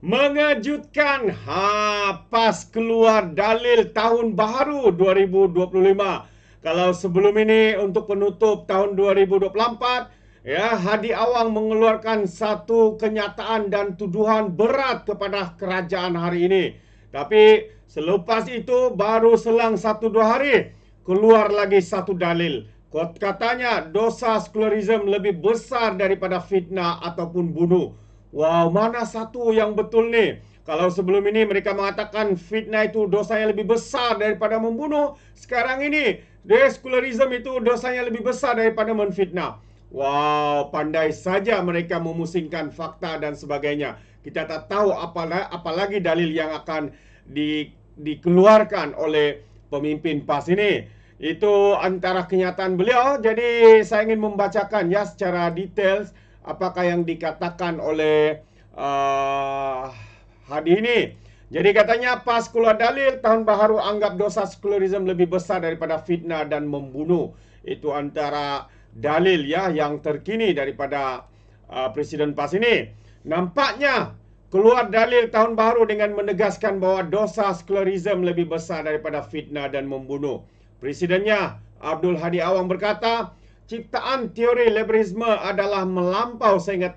Mengejutkan, pas keluar dalil tahun baru 2025. Kalau sebelum ini untuk penutup tahun 2024, ya, Hadi Awang mengeluarkan satu kenyataan dan tuduhan berat kepada kerajaan hari ini. Tapi selepas itu baru selang 1-2 hari keluar lagi satu dalil. Katanya dosa sekularisme lebih besar daripada fitnah ataupun bunuh. Wow, mana satu yang betul nih? Kalau sebelum ini mereka mengatakan fitnah itu dosanya lebih besar daripada membunuh, sekarang ini sekularisme itu dosanya lebih besar daripada menfitnah. Wow, pandai saja mereka memusingkan fakta dan sebagainya. Kita tak tahu apalagi dalil yang akan dikeluarkan oleh pemimpin PAS ini. Itu antara kenyataan beliau. Jadi saya ingin membacakan ya secara detail apakah yang dikatakan oleh Hadi ini. Jadi katanya pas keluar dalil tahun baru anggap dosa sekularisme lebih besar daripada fitnah dan membunuh. Itu antara dalil ya yang terkini daripada Presiden PAS ini. Nampaknya keluar dalil tahun baru dengan menegaskan bahwa dosa sekularisme lebih besar daripada fitnah dan membunuh. Presidennya Abdul Hadi Awang berkata, ciptaan teori liberalisme adalah melampau sehingga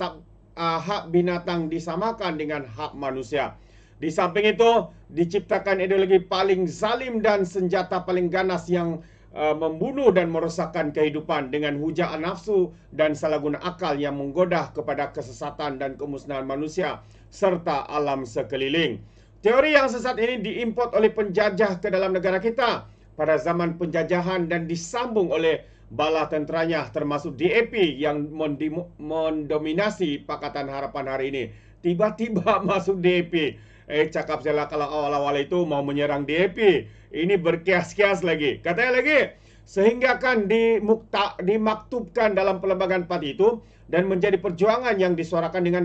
hak binatang disamakan dengan hak manusia. Di samping itu, diciptakan ideologi paling zalim dan senjata paling ganas yang membunuh dan merosakkan kehidupan dengan hujaan nafsu dan salah guna akal yang menggoda kepada kesesatan dan kemusnahan manusia serta alam sekeliling. Teori yang sesat ini diimport oleh penjajah ke dalam negara kita pada zaman penjajahan dan disambung oleh bala tenteranya termasuk DAP yang mendominasi Pakatan Harapan hari ini. Tiba-tiba masuk DAP. Cakap saya kalau awal-awal itu mau menyerang DAP. Ini berkias-kias lagi. Katanya lagi, sehingga kan dimaktubkan dalam perlembagaan parti itu dan menjadi perjuangan yang disuarakan dengan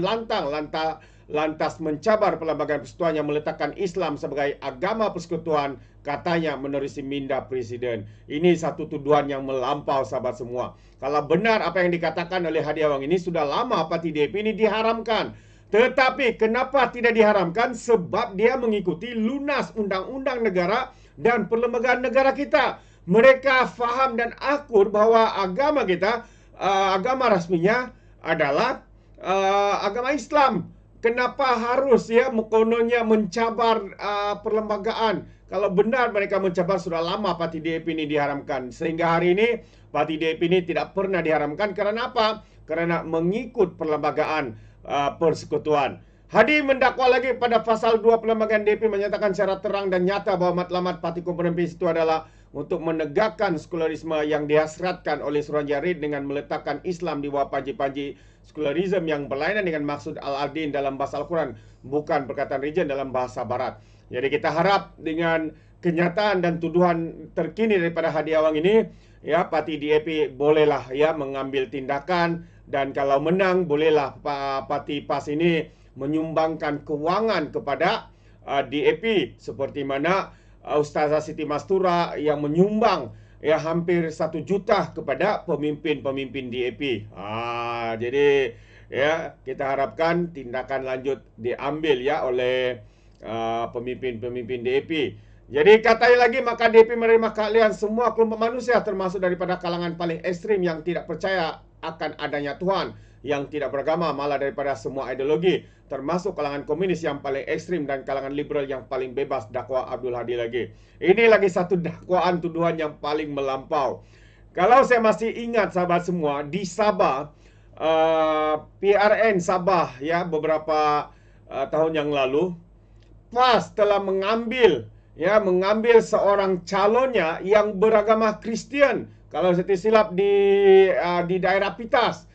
lantas mencabar perlembagaan persekutuan yang meletakkan Islam sebagai agama persekutuan, katanya menerusi minda presiden. Ini satu tuduhan yang melampau, sahabat semua. Kalau benar apa yang dikatakan oleh Hadi Awang ini, sudah lama parti DAP ini diharamkan. Tetapi kenapa tidak diharamkan? Sebab dia mengikuti lunas undang-undang negara dan perlembagaan negara kita. Mereka faham dan akur bahwa agama kita, agama rasminya adalah agama Islam. Kenapa harus ya kononnya mencabar perlembagaan? Kalau benar mereka mencabar, sudah lama parti DAP ini diharamkan. Sehingga hari ini parti DAP ini tidak pernah diharamkan. Karena apa? Karena mengikut perlembagaan persekutuan. Hadi mendakwa lagi pada pasal 2 perlembagaan DAP menyatakan secara terang dan nyata bahwa matlamat parti komponen PAS itu adalah untuk menegakkan sekularisme yang dihasratkan oleh Suruhanjaya Rid dengan meletakkan Islam di bawah panji-panji sekularisme yang berlainan dengan maksud Al-Adin dalam bahasa Al-Quran, bukan perkataan Rijen dalam bahasa Barat. Jadi kita harap dengan kenyataan dan tuduhan terkini daripada Hadi Awang ini, ya, parti DAP bolehlah ya mengambil tindakan, dan kalau menang bolehlah parti PAS ini menyumbangkan kewangan kepada DAP seperti mana Ustazah Siti Mastura yang menyumbang ya hampir 1 juta kepada pemimpin-pemimpin DAP. Jadi ya kita harapkan tindakan lanjut diambil ya oleh pemimpin-pemimpin DAP. Jadi katanya lagi, maka DAP menerima keahlian semua kelompok manusia termasuk daripada kalangan paling ekstrim yang tidak percaya akan adanya Tuhan, yang tidak beragama, malah daripada semua ideologi, termasuk kalangan komunis yang paling ekstrim dan kalangan liberal yang paling bebas, dakwa Abdul Hadi lagi. Ini lagi satu dakwaan tuduhan yang paling melampau. Kalau saya masih ingat sahabat semua, di Sabah, PRN Sabah ya beberapa tahun yang lalu, PAS telah mengambil seorang calonnya yang beragama Kristian. Kalau saya tidak silap di daerah Pitas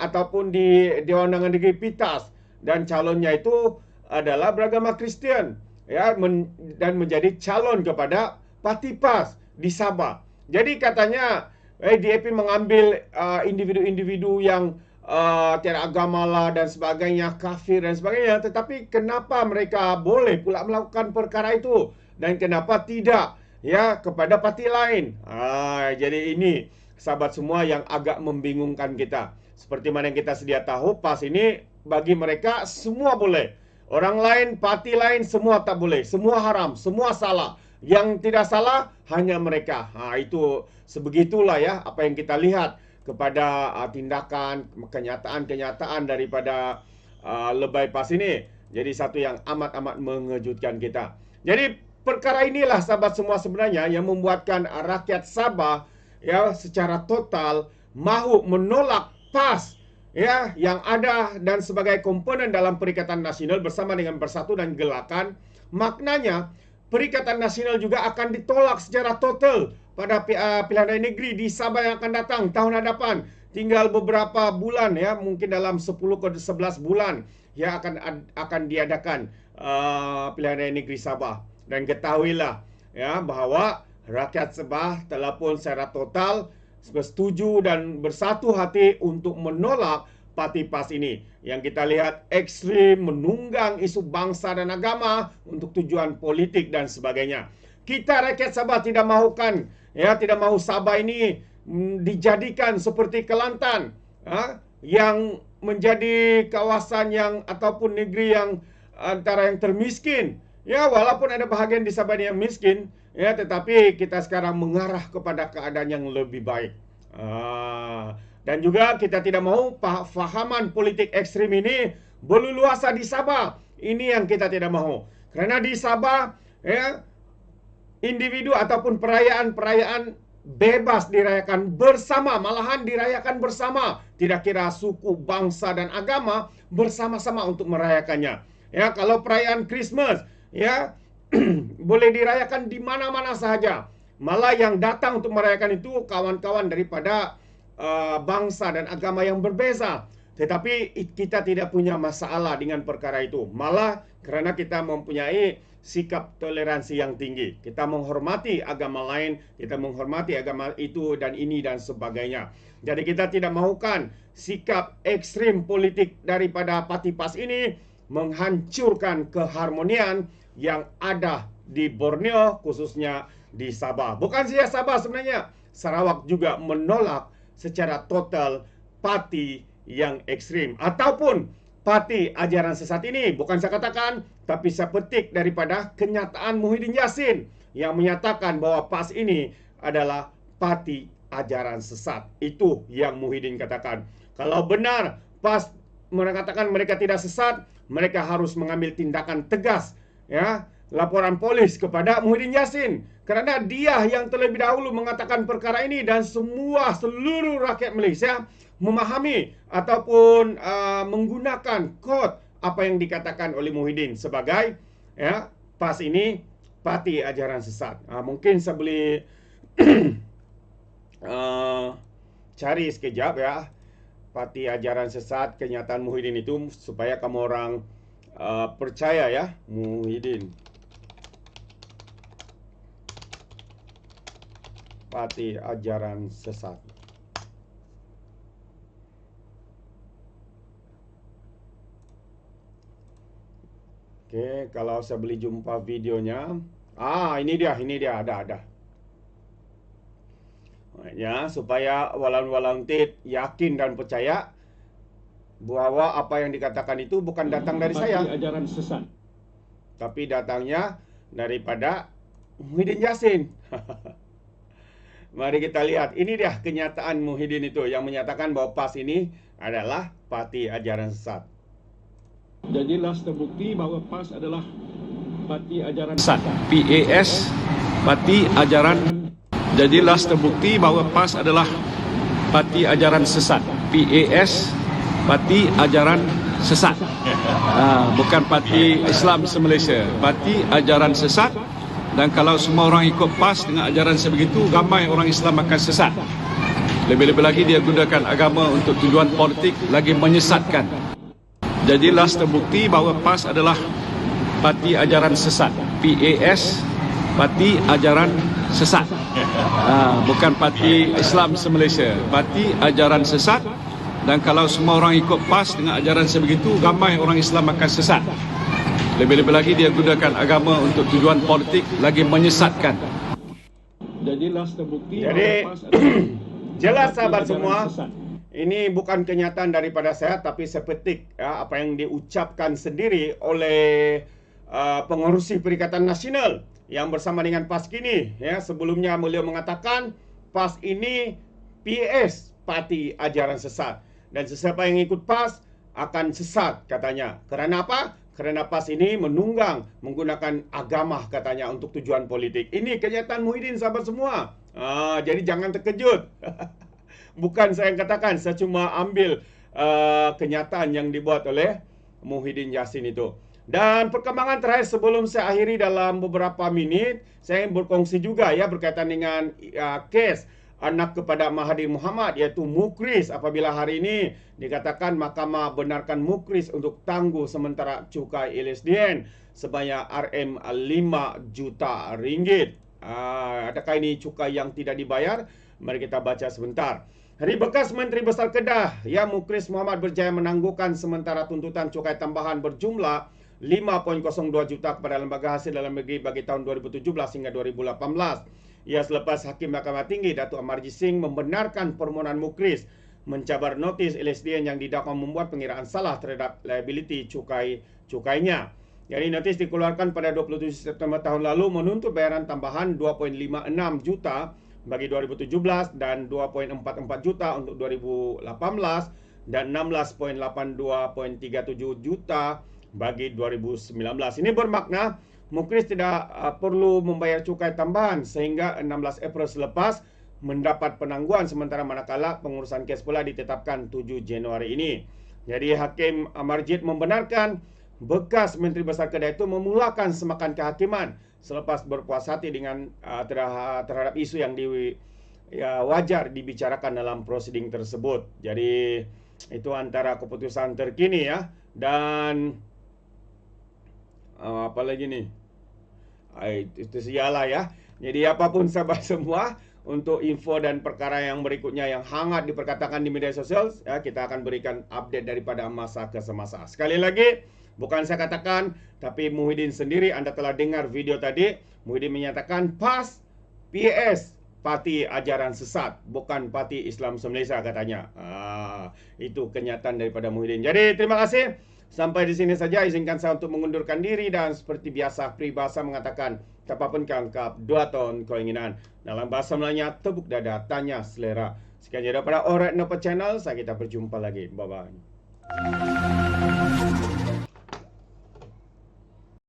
ataupun di Dewan Undangan Negeri Pitas, dan calonnya itu adalah beragama Kristian ya, dan menjadi calon kepada parti PAS di Sabah. Jadi katanya DAP mengambil individu-individu yang tiada agama lah dan sebagainya, kafir dan sebagainya. Tetapi kenapa mereka boleh pula melakukan perkara itu dan kenapa tidak ya kepada parti lain? Jadi ini sahabat semua yang agak membingungkan kita. Seperti mana yang kita sedia tahu, PAS ini bagi mereka semua boleh. Orang lain, parti lain, semua tak boleh. Semua haram, semua salah. Yang tidak salah hanya mereka. Itu sebegitulah ya apa yang kita lihat kepada tindakan, kenyataan-kenyataan daripada lebay PAS ini. Jadi satu yang amat-amat mengejutkan kita. Jadi perkara inilah sahabat semua sebenarnya yang membuatkan rakyat Sabah ya secara total mahu menolak PAS ya yang ada dan sebagai komponen dalam Perikatan Nasional bersama dengan Bersatu dan Gerakan. Maknanya Perikatan Nasional juga akan ditolak secara total pada pilihan raya negeri di Sabah yang akan datang tahun hadapan. Tinggal beberapa bulan ya, mungkin dalam 10 ke 11 bulan ya akan diadakan pilihan raya negeri Sabah. Dan ketahuilah ya bahawa rakyat Sabah telah pun secara total bersetuju dan bersatu hati untuk menolak parti PAS ini. Yang kita lihat ekstrim, menunggang isu bangsa dan agama untuk tujuan politik dan sebagainya. Kita rakyat Sabah tidak mahukan, ya, tidak mahu Sabah ini dijadikan seperti Kelantan, yang menjadi kawasan yang ataupun negeri yang antara yang termiskin. Ya, walaupun ada bahagian di Sabah yang miskin, ya, tetapi kita sekarang mengarah kepada keadaan yang lebih baik. Dan juga kita tidak mahu fahaman politik ekstrim ini berleluasa di Sabah. Ini yang kita tidak mahu. Kerana di Sabah, ya, individu ataupun perayaan-perayaan bebas dirayakan bersama, malahan dirayakan bersama. Tidak kira suku, bangsa dan agama bersama-sama untuk merayakannya. Ya, kalau perayaan Christmas, ya, boleh dirayakan di mana-mana sahaja. Malah yang datang untuk merayakan itu kawan-kawan daripada bangsa dan agama yang berbeza. Tetapi kita tidak punya masalah dengan perkara itu. Malah kerana kita mempunyai sikap toleransi yang tinggi. Kita menghormati agama lain, kita menghormati agama itu dan ini dan sebagainya. Jadi kita tidak mahukan sikap ekstrim politik daripada parti PAS ini menghancurkan keharmonian yang ada di Borneo, khususnya di Sabah. Bukan saja Sabah sebenarnya, Sarawak juga menolak secara total parti yang ekstrim ataupun parti ajaran sesat ini. Bukan saya katakan, tapi saya petik daripada kenyataan Muhyiddin Yassin yang menyatakan bahwa PAS ini adalah parti ajaran sesat. Itu yang Muhyiddin katakan. Kalau benar PAS mengatakan mereka tidak sesat, mereka harus mengambil tindakan tegas, ya, laporan polis kepada Muhyiddin Yassin. Kerana dia yang terlebih dahulu mengatakan perkara ini dan seluruh rakyat Malaysia memahami ataupun menggunakan kod apa yang dikatakan oleh Muhyiddin sebagai, ya, PAS ini parti ajaran sesat. Mungkin saya boleh cari sekejap ya, parti ajaran sesat kenyataan Muhyiddin itu supaya kamu orang percaya ya. Muhyiddin parti ajaran sesat. Oke, kalau saya boleh jumpa videonya. Ini dia, ada. Ya, supaya walang-walang tit yakin dan percaya bahwa apa yang dikatakan itu bukan datang dari saya, ajaran sesat, tapi datangnya daripada Muhyiddin Yassin. Mari kita lihat, ini dia kenyataan Muhyiddin itu yang menyatakan bahwa PAS ini adalah parti ajaran sesat. Jadilah terbukti bahwa PAS adalah parti ajaran sesat. PAS, parti ajaran. Jadilah terbukti bahwa PAS adalah parti ajaran sesat. PAS, parti ajaran sesat. Bukan parti Islam se-Malaysia, parti ajaran sesat. Dan kalau semua orang ikut PAS dengan ajaran sebegitu, ramai orang Islam akan sesat. Lebih-lebih lagi dia gunakan agama untuk tujuan politik, lagi menyesatkan. Jadilah terbukti bahawa PAS adalah parti ajaran sesat. PAS, parti ajaran sesat. Bukan parti Islam se-Malaysia, parti ajaran sesat. Dan kalau semua orang ikut PAS dengan ajaran sebegitu, ramai orang Islam akan sesat. Lebih-lebih lagi dia gunakan agama untuk tujuan politik, lagi menyesatkan. Jadilah terbukti. Jadi jelas sahabat semua, Ini bukan kenyataan daripada saya, tapi sepetik ya, apa yang diucapkan sendiri oleh pengerusi Perikatan Nasional yang bersama dengan PAS kini. Ya, sebelumnya beliau mengatakan PAS ini PAS, Parti Ajaran Sesat. Dan sesiapa yang ikut PAS akan sesat katanya. Kerana apa? Kerana PAS ini menunggang menggunakan agama katanya untuk tujuan politik. Ini kenyataan Muhyiddin sahabat semua. Jadi jangan terkejut. Bukan saya yang katakan, saya cuma ambil kenyataan yang dibuat oleh Muhyiddin Yassin itu. Dan perkembangan terakhir sebelum saya akhiri dalam beberapa minit, saya ingin berkongsi juga ya berkaitan dengan kes anak kepada Mahathir Mohamad, iaitu Mukris. Apabila hari ini dikatakan mahkamah benarkan Mukris untuk tangguh sementara cukai LSDN sebanyak RM5 juta ringgit. Adakah ini cukai yang tidak dibayar? Mari kita baca sebentar. Hari bekas Menteri Besar Kedah, ya, Mukris Mohamad berjaya menangguhkan sementara tuntutan cukai tambahan berjumlah 5.02 juta kepada Lembaga Hasil Dalam Negeri bagi tahun 2017 hingga 2018. Ia selepas Hakim Mahkamah Tinggi Datuk Amarjit Singh membenarkan permohonan Mukris mencabar notis LSDN yang didakwa membuat pengiraan salah terhadap liability cukainya. Jadi notis dikeluarkan pada 27 September tahun lalu menuntut bayaran tambahan 2.56 juta bagi 2017 dan 2.44 juta untuk 2018 dan 16.82.37 juta bagi 2019. Ini bermakna Mukris tidak perlu membayar cukai tambahan sehingga 16 April selepas mendapat penangguhan, sementara manakala pengurusan kes pula ditetapkan 7 Januari ini. Jadi Hakim Amarjit membenarkan bekas Menteri Besar Kedah itu memulakan semakan kehakiman selepas berpuas hati dengan terhadap isu yang wajar dibicarakan dalam prosiding tersebut. Jadi itu antara keputusan terkini ya. Dan apa lagi nih? Itu sialah ya. Jadi apapun sahabat semua, untuk info dan perkara yang berikutnya yang hangat diperkatakan di media sosial, ya, kita akan berikan update daripada masa ke semasa. Sekali lagi, bukan saya katakan, tapi Muhyiddin sendiri, Anda telah dengar video tadi. Muhyiddin menyatakan PAS, PAS, Parti Ajaran Sesat, bukan Parti Islam Malaysia katanya. Itu kenyataan daripada Muhyiddin. Jadi terima kasih. Sampai di sini saja, izinkan saya untuk mengundurkan diri dan seperti biasa peribahasa mengatakan, siapapun kangkap 2 tahun keinginan. Dalam bahasa Melayanya, tepuk dada, tanya selera. Sekian daripada Alright Nopa Channel, saya kita berjumpa lagi. Bye-bye.